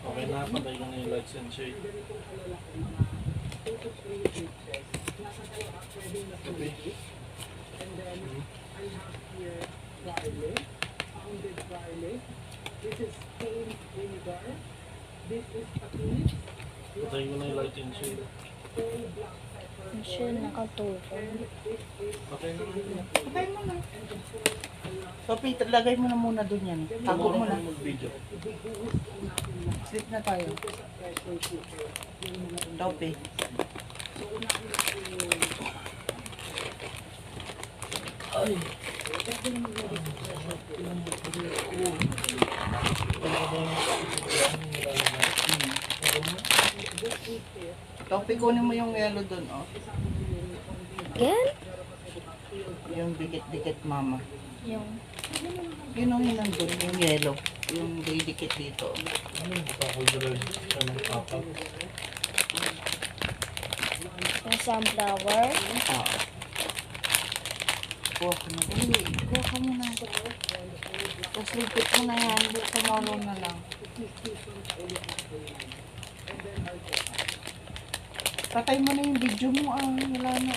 Okay na, patay ko na yung lights and shade. Okay. And then I have here garlic, pounded garlic. This is cane vinegar. This is patis. Patay ko na yung light and shade. Whole black pepper. Siya nakatutok. Patay na nga. Patay mo na. So, Peter, lagay mo na muna dun yan. Tago mo na. Mag-video. Sleep na tayo. Tope. Ay. Tope, kunin mo yung yellow dun, oh. Again? Yung dikit-dikit, mama. Yung Yun ang nandun, yung yellow. Yung dikit dito. Ano yung pakuldural siya ng papa? sunflower. Oo. Kuha ka na. Dali, kuha ka muna. Tapos ligpit mo na yan. Tomorrow na lang. Patay mo na yung video mo. Wala na.